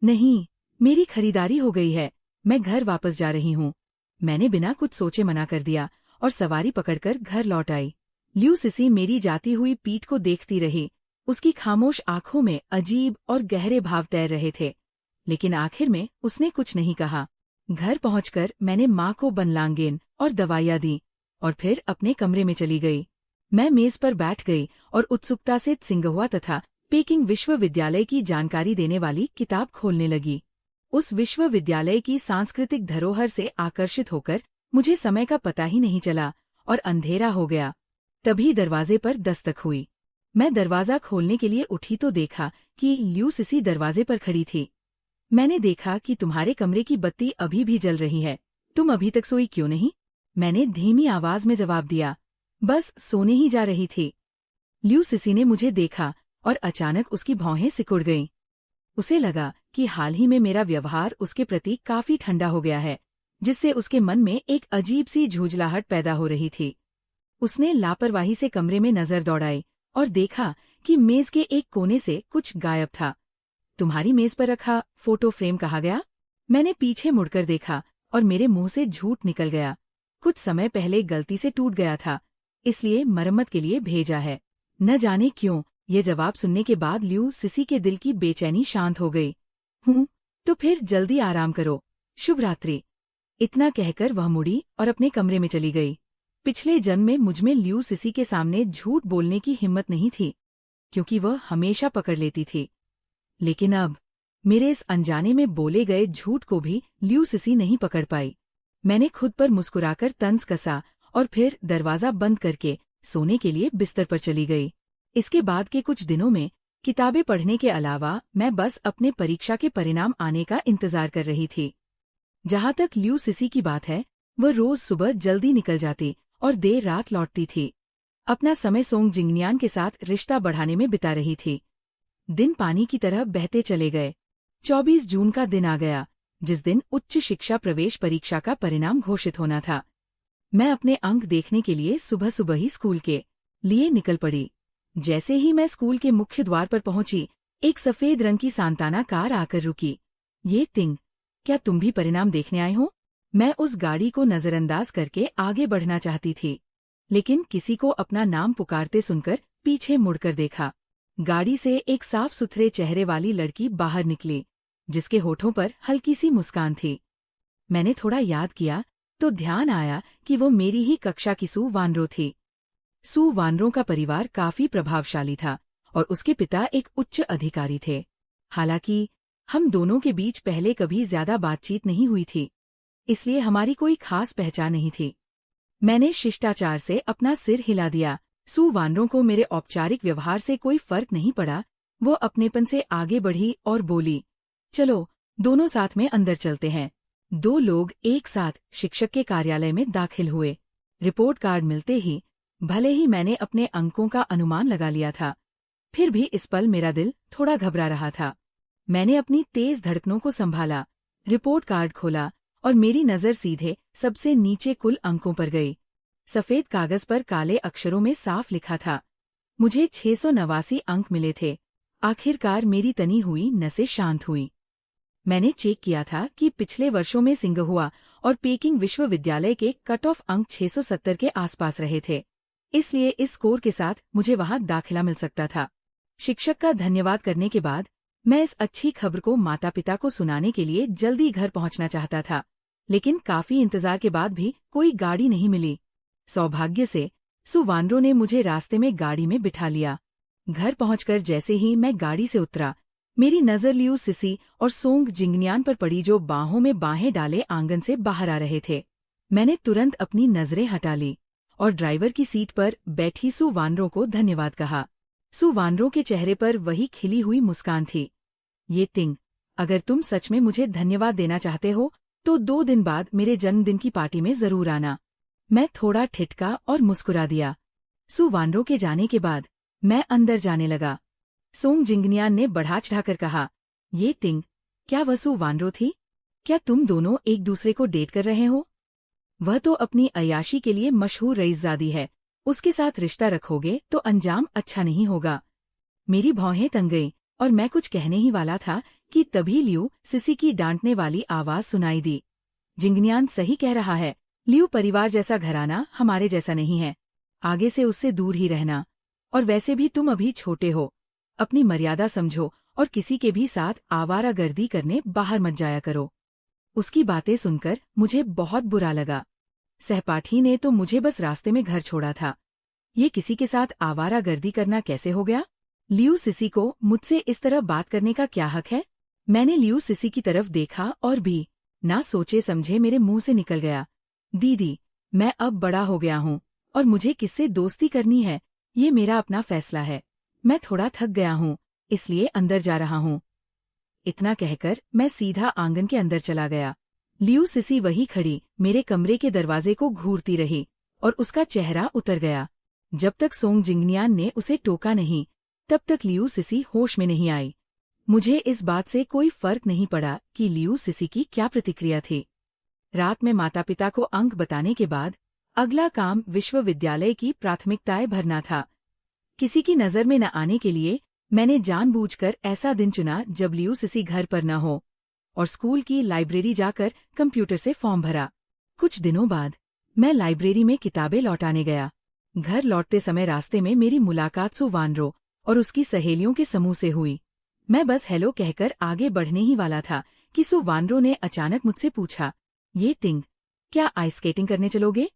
Speaker 1: नहीं, मेरी खरीदारी हो गई है। मैं घर वापस जा रही हूँ। मैंने बिना कुछ सोचे मना कर दिया और सवारी पकड़कर घर लौट आई। ल्यू सिसी मेरी जाती हुई पीठ को देखती रही। उसकी खामोश आंखों में अजीब और गहरे भाव तैर रहे थे, लेकिन आखिर में उसने कुछ नहीं कहा। घर पहुंचकर मैंने माँ को बनलांगेन और दवाइयाँ दी और फिर अपने कमरे में चली गई। मैं मेज पर बैठ गई और उत्सुकता से सिंघुआ तथा पेकिंग विश्वविद्यालय की जानकारी देने वाली किताब खोलने लगी। उस विश्वविद्यालय की सांस्कृतिक धरोहर से आकर्षित होकर मुझे समय का पता ही नहीं चला और अंधेरा हो गया। तभी दरवाजे पर दस्तक हुई। मैं दरवाजा खोलने के लिए उठी तो देखा कि ल्यू सिसी दरवाजे पर खड़ी थी। मैंने देखा कि तुम्हारे कमरे की बत्ती अभी भी जल रही है। तुम अभी तक सोई क्यों नहीं? मैंने धीमी आवाज में जवाब दिया। बस सोने ही जा रही थी। ल्यू सिसी ने मुझे देखा और अचानक उसकी भौहें सिकुड़ गईं। उसे लगा कि हाल ही में मेरा व्यवहार उसके प्रति काफी ठंडा हो गया है, जिससे उसके मन में एक अजीब सी झुंझलाहट पैदा हो रही थी। उसने लापरवाही से कमरे में नजर दौड़ाई और देखा कि मेज के एक कोने से कुछ गायब था। तुम्हारी मेज पर रखा फोटो फ्रेम कहाँ गया? मैंने पीछे मुड़कर देखा और मेरे मुंह से झूठ निकल गया। कुछ समय पहले गलती से टूट गया था, इसलिए मरम्मत के लिए भेजा है। न जाने क्यों, ये जवाब सुनने के बाद ल्यू सिसी के दिल की बेचैनी शांत हो गई। तो फिर जल्दी आराम करो। शुभ रात्रि। इतना कहकर वह मुड़ी और अपने कमरे में चली गई। पिछले जन्म में मुझमें ल्यू सिसी के सामने झूठ बोलने की हिम्मत नहीं थी, क्योंकि वह हमेशा पकड़ लेती थी। लेकिन अब मेरे इस अनजाने में बोले गए झूठ को भी लियू सिसी नहीं पकड़ पाई। मैंने खुद पर मुस्कुराकर तंज कसा और फिर दरवाजा बंद करके सोने के लिए बिस्तर पर चली गई। इसके बाद के कुछ दिनों में किताबें पढ़ने के अलावा मैं बस अपने परीक्षा के परिणाम आने का इंतजार कर रही थी। जहाँ तक लियू सिसी की बात है, वह रोज सुबह जल्दी निकल जाती और देर रात लौटती थी। अपना समय सोंग जिंगनियान के साथ रिश्ता बढ़ाने में बिता रही थी। दिन पानी की तरह बहते चले गए। 24 जून का दिन आ गया, जिस दिन उच्च शिक्षा प्रवेश परीक्षा का परिणाम घोषित होना था। मैं अपने अंक देखने के लिए सुबह सुबह ही स्कूल के लिए निकल पड़ी। जैसे ही मैं स्कूल के मुख्य द्वार पर पहुंची, एक सफेद रंग की सांताना कार आकर रुकी। ये तिंग, क्या तुम भी परिणाम देखने आए हो? मैं उस गाड़ी को नजरअंदाज करके आगे बढ़ना चाहती थी, लेकिन किसी को अपना नाम पुकारते सुनकर पीछे मुड़कर देखा। गाड़ी से एक साफ सुथरे चेहरे वाली लड़की बाहर निकली, जिसके होठों पर हल्की सी मुस्कान थी। मैंने थोड़ा याद किया तो ध्यान आया कि वो मेरी ही कक्षा की सू वानरो थी। सू वानरो का परिवार काफी प्रभावशाली था और उसके पिता एक उच्च अधिकारी थे। हालांकि हम दोनों के बीच पहले कभी ज्यादा बातचीत नहीं हुई थी, इसलिए हमारी कोई खास पहचान नहीं थी। मैंने शिष्टाचार से अपना सिर हिला दिया। सू वानरो को मेरे औपचारिक व्यवहार से कोई फर्क नहीं पड़ा। वो अपनेपन से आगे बढ़ी और बोली, चलो दोनों साथ में अंदर चलते हैं। 2 लोग एक साथ शिक्षक के कार्यालय में दाखिल हुए। रिपोर्ट कार्ड मिलते ही भले ही मैंने अपने अंकों का अनुमान लगा लिया था, फिर भी इस पल मेरा दिल थोड़ा घबरा रहा था। मैंने अपनी तेज धड़कनों को संभाला, रिपोर्ट कार्ड खोला और मेरी नजर सीधे सबसे नीचे कुल अंकों पर गई। सफेद कागज पर काले अक्षरों में साफ लिखा था, मुझे 689 अंक मिले थे। आखिरकार मेरी तनी हुई नसें शांत हुई। मैंने चेक किया था कि पिछले वर्षों में सिंगहुआ और पेकिंग विश्वविद्यालय के कट ऑफ अंक 670 के आसपास रहे थे, इसलिए इस स्कोर के साथ मुझे वहां दाखिला मिल सकता था। शिक्षक का धन्यवाद करने के बाद मैं इस अच्छी खबर को माता पिता को सुनाने के लिए जल्दी घर पहुंचना चाहता था, लेकिन काफी इंतजार के बाद भी कोई गाड़ी नहीं मिली। सौभाग्य से सू वानरो ने मुझे रास्ते में गाड़ी में बिठा लिया। घर पहुंचकर जैसे ही मैं गाड़ी से उतरा, मेरी नजर लियू सिसी और सोंग जिंगनियान पर पड़ी, जो बाहों में बाहें डाले आंगन से बाहर आ रहे थे। मैंने तुरंत अपनी नजरें हटा ली और ड्राइवर की सीट पर बैठी सू वानरो को धन्यवाद कहा। सू वानरो के चेहरे पर वही खिली हुई मुस्कान थी। ये तिंग, अगर तुम सच में मुझे धन्यवाद देना चाहते हो तो 2 दिन बाद मेरे जन्मदिन की पार्टी में जरूर आना। मैं थोड़ा ठिठका और मुस्कुरा दिया। सू वानरो के जाने के बाद मैं अंदर जाने लगा। सोंग जिंगनियान ने बढ़ा चढ़ाकर कहा, ये तिंग, क्या वह सू वानरो थी? क्या तुम दोनों एक दूसरे को डेट कर रहे हो? वह तो अपनी अय्याशी के लिए मशहूर रईसजादी है, उसके साथ रिश्ता रखोगे तो अंजाम अच्छा नहीं होगा। मेरी भौहें तंग गईं और मैं कुछ कहने ही वाला था कि तभी लियू सिसी की डांटने वाली आवाज सुनाई दी। जिंगनियान सही कह रहा है, लियू परिवार जैसा घराना हमारे जैसा नहीं है। आगे से उससे दूर ही रहना। और वैसे भी तुम अभी छोटे हो, अपनी मर्यादा समझो और किसी के भी साथ आवारागर्दी करने बाहर मत जाया करो। उसकी बातें सुनकर मुझे बहुत बुरा लगा। सहपाठी ने तो मुझे बस रास्ते में घर छोड़ा था, ये किसी के साथ आवारागर्दी करना कैसे हो गया? लियू सिसी को मुझसे इस तरह बात करने का क्या हक है? मैंने लियू सिसी की तरफ देखा और भी ना सोचे समझे मेरे मुंह से निकल गया, दीदी, मैं अब बड़ा हो गया हूँ और मुझे किससे दोस्ती करनी है ये मेरा अपना फैसला है। मैं थोड़ा थक गया हूँ, इसलिए अंदर जा रहा हूँ। इतना कहकर मैं सीधा आंगन के अंदर चला गया। लियू सिसी वही खड़ी मेरे कमरे के दरवाजे को घूरती रही और उसका चेहरा उतर गया। जब तक सोंग जिंगनियान ने उसे टोका नहीं, तब तक लियू सिसी होश में नहीं आई। मुझे इस बात से कोई फर्क नहीं पड़ा कि लियू सिसी की क्या प्रतिक्रिया थी। रात में माता पिता को अंक बताने के बाद अगला काम विश्वविद्यालय की प्राथमिकताएं भरना था। किसी की नजर में न आने के लिए मैंने जानबूझकर ऐसा दिन चुना जब लियू सिसी घर पर न हो, और स्कूल की लाइब्रेरी जाकर कंप्यूटर से फॉर्म भरा। कुछ दिनों बाद मैं लाइब्रेरी में किताबें लौटाने गया। घर लौटते समय रास्ते में मेरी मुलाकात सू वानरो और उसकी सहेलियों के समूह से हुई। मैं बस हेलो कहकर आगे बढ़ने ही वाला था कि सू वानरो ने अचानक मुझसे पूछा, ये तिंग, क्या आइस स्केटिंग करने चलोगे?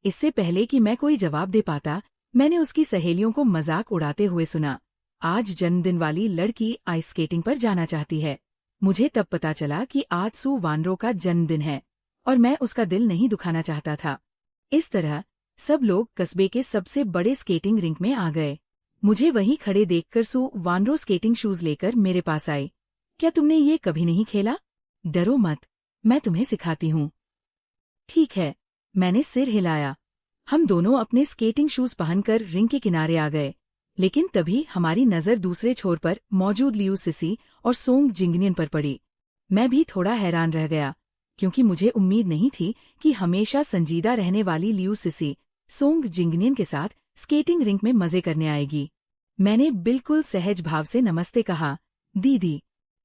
Speaker 1: इससे पहले कि मैं कोई जवाब दे पाता, मैंने उसकी सहेलियों को मजाक उड़ाते हुए सुना, आज जन्मदिन वाली लड़की आइस स्केटिंग पर जाना चाहती है। मुझे तब पता चला कि आज सू वानरो का जन्मदिन है और मैं उसका दिल नहीं दुखाना चाहता था। इस तरह सब लोग कस्बे के सबसे बड़े स्केटिंग रिंक में आ गए। मुझे वहीं खड़े देखकर सू वानरो स्केटिंग शूज लेकर मेरे पास आई। क्या तुमने ये कभी नहीं खेला? डरो मत, मैं तुम्हें सिखाती हूँ। ठीक है, मैंने सिर हिलाया। हम दोनों अपने स्केटिंग शूज पहनकर रिंग के किनारे आ गए, लेकिन तभी हमारी नजर दूसरे छोर पर मौजूद लियू सिसी और सोंग जिंगनियन पर पड़ी। मैं भी थोड़ा हैरान रह गया, क्योंकि मुझे उम्मीद नहीं थी कि हमेशा संजीदा रहने वाली लियू सिसी सोंग जिंगनियन के साथ स्केटिंग रिंक में मजे करने आएगी। मैंने बिल्कुल सहज भाव से नमस्ते कहा। दीदी।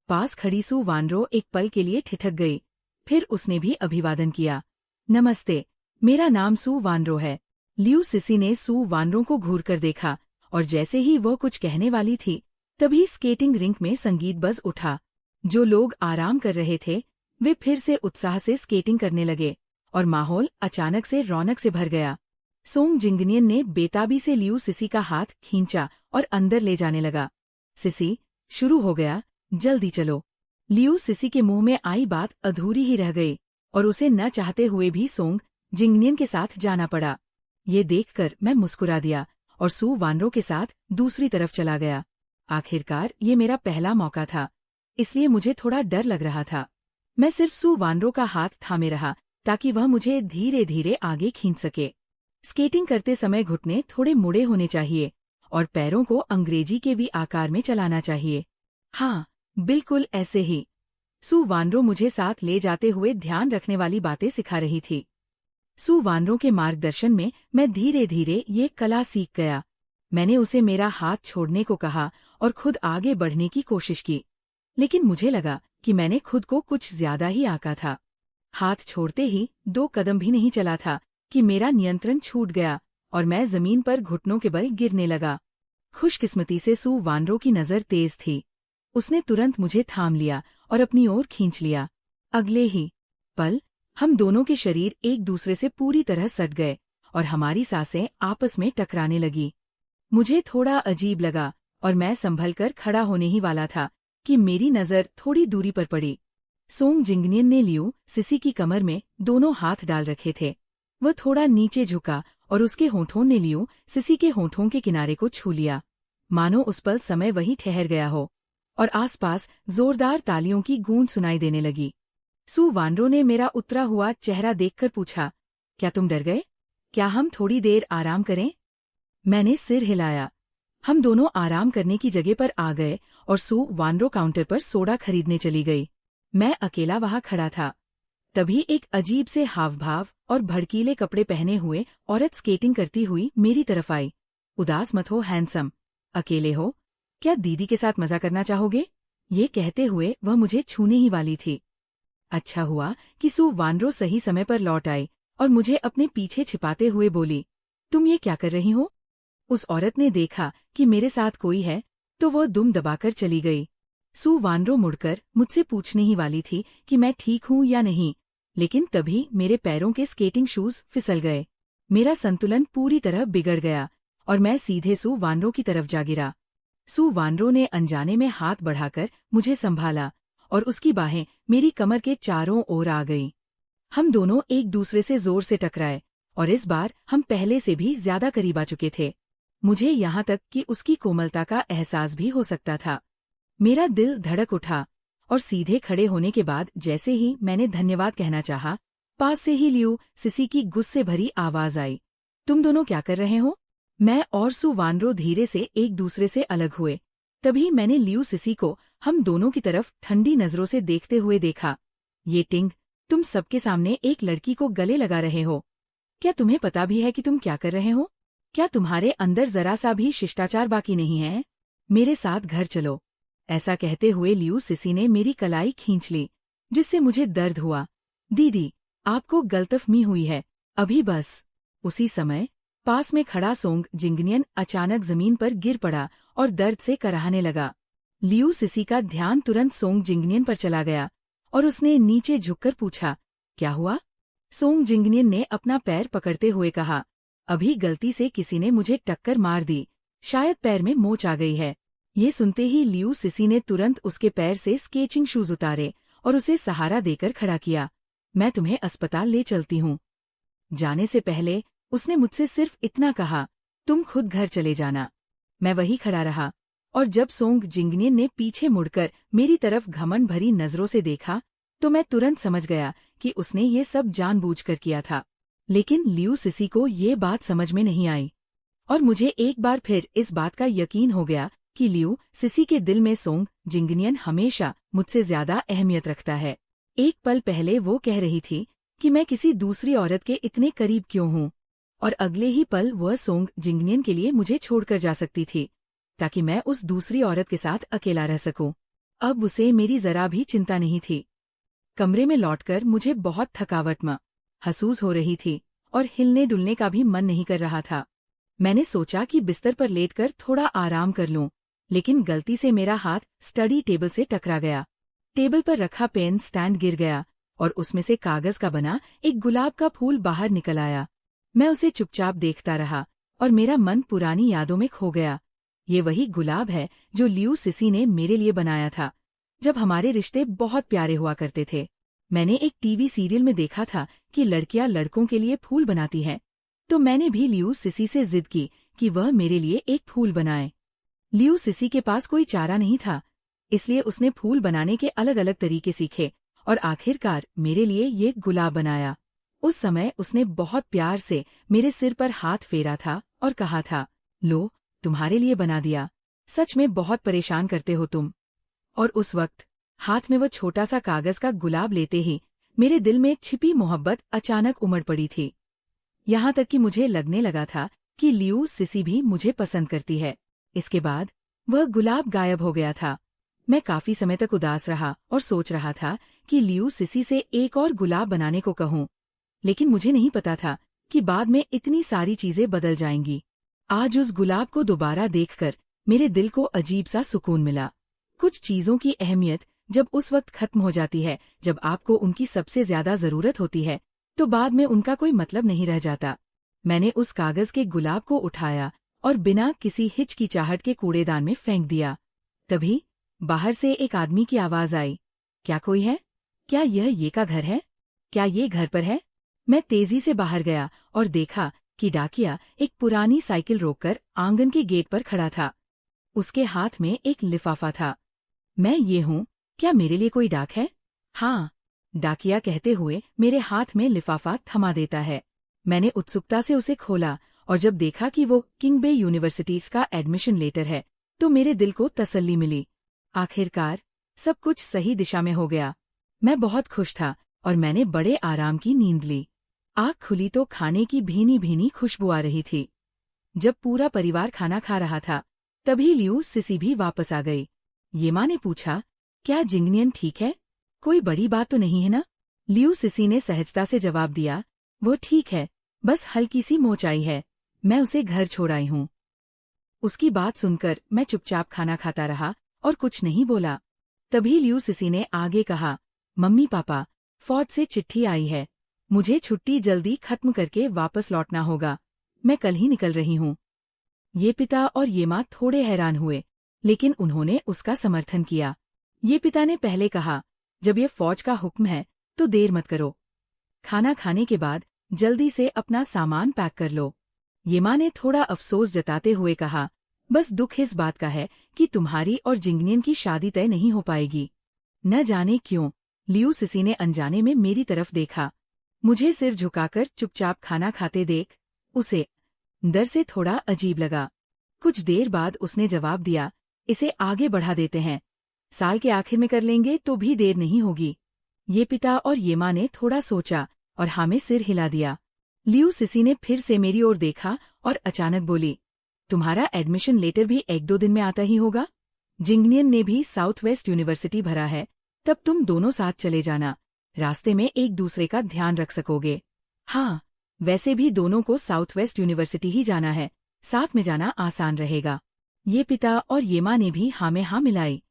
Speaker 1: पास खड़ी सू वानरो एक पल के लिए ठिठक गई, फिर उसने भी अभिवादन किया। नमस्ते, मेरा नाम सू वानरो है। लियू सिसी ने सू वानरो को घूर कर देखा, और जैसे ही वह कुछ कहने वाली थी, तभी स्केटिंग रिंक में संगीत बज उठा। जो लोग आराम कर रहे थे, वे फिर से उत्साह से स्केटिंग करने लगे, और माहौल अचानक से रौनक से भर गया। सोंग जिंगनियन ने बेताबी से लियू सिसी का हाथ खींचा और अंदर ले जाने लगा। सिसी, शुरू हो गया, जल्दी चलो। लियू सिसी के मुंह में आई बात अधूरी ही रह गई, और उसे न चाहते हुए भी सोंग जिंगनियन के साथ जाना पड़ा। ये देखकर मैं मुस्कुरा दिया और सू वानरो के साथ दूसरी तरफ चला गया। आखिरकार ये मेरा पहला मौका था, इसलिए मुझे थोड़ा डर लग रहा था। मैं सिर्फ सू वानरो का हाथ थामे रहा, ताकि वह मुझे धीरे धीरे आगे खींच सके। स्केटिंग करते समय घुटने थोड़े मुड़े होने चाहिए, और पैरों को अंग्रेजी के वी आकार में चलाना चाहिए। हाँ, बिल्कुल ऐसे ही। सू वानरो मुझे साथ ले जाते हुए ध्यान रखने वाली बातें सिखा रही थी। सू वानरो के मार्गदर्शन में मैं धीरे धीरे ये कला सीख गया। मैंने उसे मेरा हाथ छोड़ने को कहा और खुद आगे बढ़ने की कोशिश की, लेकिन मुझे लगा कि मैंने खुद को कुछ ज्यादा ही आंका था। हाथ छोड़ते ही 2 कदम भी नहीं चला था कि मेरा नियंत्रण छूट गया और मैं जमीन पर घुटनों के बल गिरने लगा। खुशकिस्मती से सू वानरो की नजर तेज थी। उसने तुरंत मुझे थाम लिया और अपनी ओर खींच लिया। अगले ही पल हम दोनों के शरीर एक दूसरे से पूरी तरह सट गए और हमारी सांसें आपस में टकराने लगी। मुझे थोड़ा अजीब लगा और मैं संभल कर खड़ा होने ही वाला था कि मेरी नजर थोड़ी दूरी पर पड़ी। सोंग जिंगनियन ने लियू सिसी की कमर में दोनों हाथ डाल रखे थे। वह थोड़ा नीचे झुका और उसके होठों ने लियू सिसी के होठों के किनारे को छू लिया, मानो उस पल समय वहीं ठहर गया हो, और आसपास जोरदार तालियों की गूंज सुनाई देने लगी। सू वानरो ने मेरा उतरा हुआ चेहरा देखकर पूछा, क्या तुम डर गए? क्या हम थोड़ी देर आराम करें? मैंने सिर हिलाया। हम दोनों आराम करने की जगह पर आ गए और सू वानरो काउंटर पर सोडा खरीदने चली गई। मैं अकेला वहां खड़ा था। तभी एक अजीब से हावभाव और भड़कीले कपड़े पहने हुए औरत स्केटिंग करती हुई मेरी तरफ आई। उदास मत हो हैंडसम, अकेले हो? क्या दीदी के साथ मजा करना चाहोगे? ये कहते हुए वह मुझे छूने ही वाली थी। अच्छा हुआ कि सू वानरो सही समय पर लौट आई और मुझे अपने पीछे छिपाते हुए बोली, तुम ये क्या कर रही हो? उस औरत ने देखा कि मेरे साथ कोई है तो वह दुम दबाकर चली गई। सू वानरो मुड़कर मुझसे पूछने ही वाली थी कि मैं ठीक हूँ या नहीं, लेकिन तभी मेरे पैरों के स्केटिंग शूज फिसल गए। मेरा संतुलन पूरी तरह बिगड़ गया और मैं सीधे सू वानरो की तरफ जा गिरा। सू वानरो ने अनजाने में हाथ बढ़ाकर मुझे संभाला और उसकी बाहें मेरी कमर के चारों ओर आ गईं। हम दोनों एक दूसरे से जोर से टकराए और इस बार हम पहले से भी ज्यादा करीब आ चुके थे। मुझे यहाँ तक कि उसकी कोमलता का एहसास भी हो सकता था। मेरा दिल धड़क उठा और सीधे खड़े होने के बाद जैसे ही मैंने धन्यवाद कहना चाहा, पास से ही लियू सिसी की गुस्से भरी आवाज आई, तुम दोनों क्या कर रहे हो? मैं और सू वानरो धीरे से एक दूसरे से अलग हुए। तभी मैंने लियू सिसी को हम दोनों की तरफ ठंडी नजरों से देखते हुए देखा। ये टिंग, तुम सबके सामने एक लड़की को गले लगा रहे हो। क्या तुम्हें पता भी है कि तुम क्या कर रहे हो? क्या तुम्हारे अंदर जरा सा भी शिष्टाचार बाकी नहीं है? मेरे साथ घर चलो। ऐसा कहते हुए लियू सिसी ने मेरी कलाई खींच ली, जिससे मुझे दर्द हुआ। दीदी, आपको गलतफहमी हुई है, अभी बस। उसी समय पास में खड़ा सोंग जिंगनियन अचानक जमीन पर गिर पड़ा और दर्द से कराहने लगा। लियू सिसी का ध्यान तुरंत सोंग जिंगनियन पर चला गया और उसने नीचे झुककर पूछा, क्या हुआ? सोंग जिंगनियन ने अपना पैर पकड़ते हुए कहा, अभी गलती से किसी ने मुझे टक्कर मार दी, शायद पैर में मोच आ गई है। ये सुनते ही लियू सिसी ने तुरंत उसके पैर से स्केचिंग शूज उतारे और उसे सहारा देकर खड़ा किया। मैं तुम्हें अस्पताल ले चलती हूँ। जाने से पहले उसने मुझसे सिर्फ इतना कहा, तुम खुद घर चले जाना। मैं वहीं खड़ा रहा, और जब सोंग जिंगनियन ने पीछे मुड़कर मेरी तरफ घमंड भरी नजरों से देखा तो मैं तुरंत समझ गया कि उसने ये सब जानबूझकर किया था। लेकिन लियू सिसी को ये बात समझ में नहीं आई, और मुझे एक बार फिर इस बात का यकीन हो गया कि लियू सिसी के दिल में सोंग जिंगनियन हमेशा मुझसे ज्यादा अहमियत रखता है। एक पल पहले वो कह रही थी कि मैं किसी दूसरी औरत के इतने करीब क्यों हूँ, और अगले ही पल वह सोंग जिंगनियन के लिए मुझे छोड़कर जा सकती थी ताकि मैं उस दूसरी औरत के साथ अकेला रह सकूं। अब उसे मेरी जरा भी चिंता नहीं थी। कमरे में लौटकर मुझे बहुत थकावट महसूस हो रही थी और हिलने डुलने का भी मन नहीं कर रहा था। मैंने सोचा कि बिस्तर पर लेटकर थोड़ा आराम कर लूं, लेकिन गलती से मेरा हाथ स्टडी टेबल से टकरा गया। टेबल पर रखा पेन स्टैंड गिर गया और उसमें से कागज का बना एक गुलाब का फूल बाहर निकल आया। मैं उसे चुपचाप देखता रहा और मेरा मन पुरानी यादों में खो गया। ये वही गुलाब है जो लियू सिसी ने मेरे लिए बनाया था जब हमारे रिश्ते बहुत प्यारे हुआ करते थे। मैंने एक टीवी सीरियल में देखा था कि लड़कियां लड़कों के लिए फूल बनाती हैं, तो मैंने भी लियू सिसी से जिद की कि वह मेरे लिए एक फूल बनाए। लियू सिसी के पास कोई चारा नहीं था, इसलिए उसने फूल बनाने के अलग अलग तरीके सीखे और आखिरकार मेरे लिए ये गुलाब बनाया। उस समय उसने बहुत प्यार से मेरे सिर पर हाथ फेरा था और कहा था, लो, तुम्हारे लिए बना दिया। सच में बहुत परेशान करते हो तुम। और उस वक्त हाथ में वह छोटा सा कागज का गुलाब लेते ही मेरे दिल में छिपी मोहब्बत अचानक उमड़ पड़ी थी। यहाँ तक कि मुझे लगने लगा था कि लियू सिसी भी मुझे पसंद करती है। इसके बाद वह गुलाब गायब हो गया था। मैं काफी समय तक उदास रहा और सोच रहा था कि लियू सिसी से एक और गुलाब बनाने को कहूँ, लेकिन मुझे नहीं पता था कि बाद में इतनी सारी चीजें बदल जाएंगी। आज उस गुलाब को दोबारा देखकर मेरे दिल को अजीब सा सुकून मिला। कुछ चीजों की अहमियत जब उस वक्त खत्म हो जाती है जब आपको उनकी सबसे ज्यादा जरूरत होती है, तो बाद में उनका कोई मतलब नहीं रह जाता। मैंने उस कागज के गुलाब को उठाया और बिना किसी हिचकिचाहट के कूड़ेदान में फेंक दिया। तभी बाहर से एक आदमी की आवाज आई, क्या कोई है? क्या यह ये का घर है? क्या ये घर पर है? मैं तेजी से बाहर गया और देखा कि डाकिया एक पुरानी साइकिल रोककर आंगन के गेट पर खड़ा था। उसके हाथ में एक लिफाफा था। मैं ये हूँ, क्या मेरे लिए कोई डाक है? हाँ, डाकिया कहते हुए मेरे हाथ में लिफाफा थमा देता है। मैंने उत्सुकता से उसे खोला और जब देखा कि वो किंग बे यूनिवर्सिटीज का एडमिशन लेटर है तो मेरे दिल को तसल्ली मिली। आखिरकार सब कुछ सही दिशा में हो गया। मैं बहुत खुश था और मैंने बड़े आराम की नींद ली। आँख खुली तो खाने की भीनी भीनी खुशबू आ रही थी। जब पूरा परिवार खाना खा रहा था तभी लियू सिसी भी वापस आ गई। येमा ने पूछा, क्या जिंगनियन ठीक है? कोई बड़ी बात तो नहीं है ना? लियू सिसी ने सहजता से जवाब दिया, वो ठीक है, बस हल्की सी मोच है। मैं उसे घर छोड़ आई हूँ। उसकी बात सुनकर मैं चुपचाप खाना खाता रहा और कुछ नहीं बोला। तभी लियू सिसी ने आगे कहा, मम्मी पापा, फौज से चिट्ठी आई है। मुझे छुट्टी जल्दी खत्म करके वापस लौटना होगा। मैं कल ही निकल रही हूँ। ये पिता और ये माँ थोड़े हैरान हुए, लेकिन उन्होंने उसका समर्थन किया। ये पिता ने पहले कहा, जब ये फौज का हुक्म है तो देर मत करो। खाना खाने के बाद जल्दी से अपना सामान पैक कर लो। ये माँ ने थोड़ा अफसोस जताते हुए कहा, बस दुख इस बात का है कि तुम्हारी और जिंगनियन की शादी तय नहीं हो पाएगी। न जाने क्यों लियू सिसी ने अनजाने में मेरी तरफ देखा। मुझे सिर झुकाकर चुपचाप खाना खाते देख उसे डर से थोड़ा अजीब लगा। कुछ देर बाद उसने जवाब दिया, इसे आगे बढ़ा देते हैं। साल के आखिर में कर लेंगे तो भी देर नहीं होगी। ये पिता और ये माँ ने थोड़ा सोचा और हाँ में सिर हिला दिया। लियू सिसी ने फिर से मेरी ओर देखा और अचानक बोली, तुम्हारा एडमिशन लेटर भी 1-2 दिन में आता ही होगा। जिंगनियन ने भी साउथ वेस्ट यूनिवर्सिटी भरा है, तब तुम दोनों साथ चले जाना। रास्ते में एक दूसरे का ध्यान रख सकोगे। हाँ, वैसे भी दोनों को साउथ वेस्ट यूनिवर्सिटी ही जाना है, साथ में जाना आसान रहेगा। ये पिता और ये माँ ने भी हाँ में हाँ मिलाई।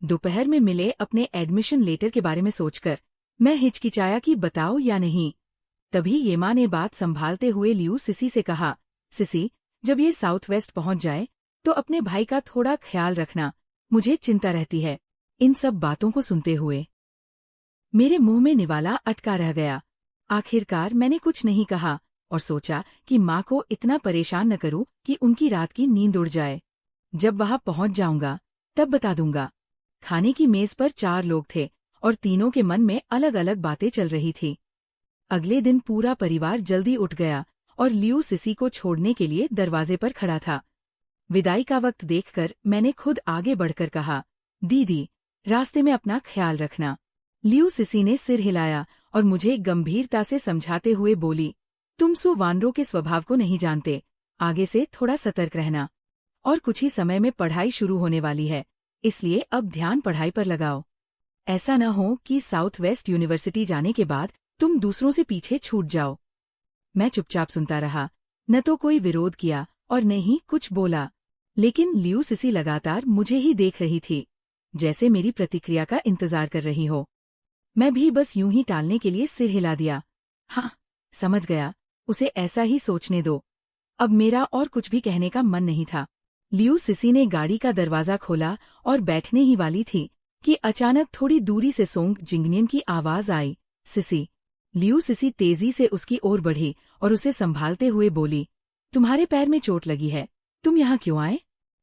Speaker 1: दोपहर में मिले अपने एडमिशन लेटर के बारे में सोचकर मैं हिचकिचाया कि बताओ या नहीं। तभी ये माँ ने बात संभालते हुए लियू सिसी से कहा, सिसी, जब ये साउथ वेस्ट पहुंच जाए तो अपने भाई का थोड़ा ख्याल रखना, मुझे चिंता रहती है। इन सब बातों को सुनते हुए मेरे मुंह में निवाला अटका रह गया। आखिरकार मैंने कुछ नहीं कहा और सोचा कि माँ को इतना परेशान न करूं कि उनकी रात की नींद उड़ जाए। जब वहां पहुंच जाऊंगा तब बता दूंगा। खाने की मेज पर 4 लोग थे और तीनों के मन में अलग अलग बातें चल रही थी। अगले दिन पूरा परिवार जल्दी उठ गया और लियू सिसी को छोड़ने के लिए दरवाजे पर खड़ा था। विदाई का वक्त देखकर मैंने खुद आगे बढ़कर कहा, दीदी, रास्ते में अपना ख्याल रखना। लियू सिसी ने सिर हिलाया और मुझे गंभीरता से समझाते हुए बोली, तुम वानरों के स्वभाव को नहीं जानते, आगे से थोड़ा सतर्क रहना। और कुछ ही समय में पढ़ाई शुरू होने वाली है, इसलिए अब ध्यान पढ़ाई पर लगाओ। ऐसा न हो कि साउथ वेस्ट यूनिवर्सिटी जाने के बाद तुम दूसरों से पीछे छूट जाओ। मैं चुपचाप सुनता रहा, न तो कोई विरोध किया और न ही कुछ बोला। लेकिन लियू सिसी लगातार मुझे ही देख रही थी, जैसे मेरी प्रतिक्रिया का इंतजार कर रही हो। मैं भी बस यूं ही टालने के लिए सिर हिला दिया। हाँ, समझ गया, उसे ऐसा ही सोचने दो। अब मेरा और कुछ भी कहने का मन नहीं था। लियू सिसी ने गाड़ी का दरवाजा खोला और बैठने ही वाली थी कि अचानक थोड़ी दूरी से सोंग जिंगनियन की आवाज आई, सिसी। लियू सिसी तेजी से उसकी ओर बढ़ी और उसे संभालते हुए बोली, तुम्हारे पैर में चोट लगी है, तुम यहाँ क्यों आए?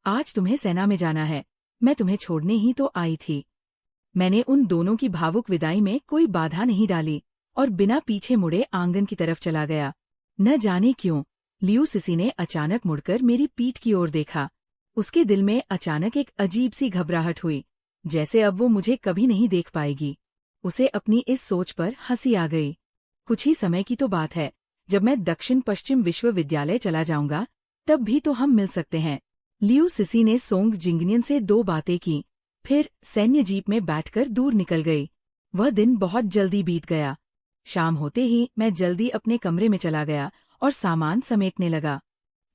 Speaker 1: आज तुम्हें सेना में जाना है, मैं तुम्हें छोड़ने ही तो आई थी। मैंने उन दोनों की भावुक विदाई में कोई बाधा नहीं डाली और बिना पीछे मुड़े आंगन की तरफ चला गया। न जाने क्यों लियू सिसी ने अचानक मुड़कर मेरी पीठ की ओर देखा। उसके दिल में अचानक एक अजीब सी घबराहट हुई, जैसे अब वो मुझे कभी नहीं देख पाएगी। उसे अपनी इस सोच पर हंसी आ गई। कुछ ही समय की तो बात है, जब मैं दक्षिण पश्चिम विश्वविद्यालय चला जाऊंगा, तब भी तो हम मिल सकते हैं। लियू सिसी ने सोंग जिंगनियन से 2 बातें की, फिर सैन्य जीप में बैठकर दूर निकल गई। वह दिन बहुत जल्दी बीत गया। शाम होते ही मैं जल्दी अपने कमरे में चला गया और सामान समेटने लगा।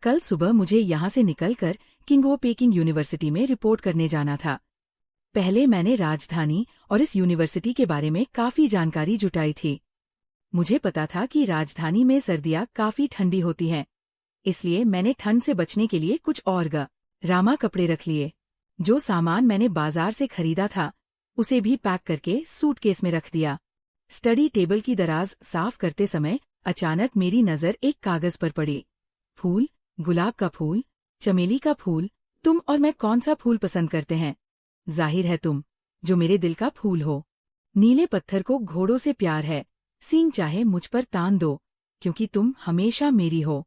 Speaker 1: कल सुबह मुझे यहाँ से निकलकर किंगो पेकिंग यूनिवर्सिटी में रिपोर्ट करने जाना था। पहले मैंने राजधानी और इस यूनिवर्सिटी के बारे में काफी जानकारी जुटाई थी। मुझे पता था कि राजधानी में सर्दियाँ काफी ठंडी होती हैं, इसलिए मैंने ठंड से बचने के लिए कुछ और रामा कपड़े रख लिए। जो सामान मैंने बाजार से खरीदा था, उसे भी पैक करके सूटकेस में रख दिया। स्टडी टेबल की दराज साफ करते समय अचानक मेरी नजर एक कागज पर पड़ी। फूल, गुलाब का फूल, चमेली का फूल, तुम और मैं कौन सा फूल पसंद करते हैं? जाहिर है तुम, जो मेरे दिल का फूल हो। नीले पत्थर को घोड़ों से प्यार है, सींग चाहे मुझ पर तान दो, क्योंकि तुम हमेशा मेरी हो।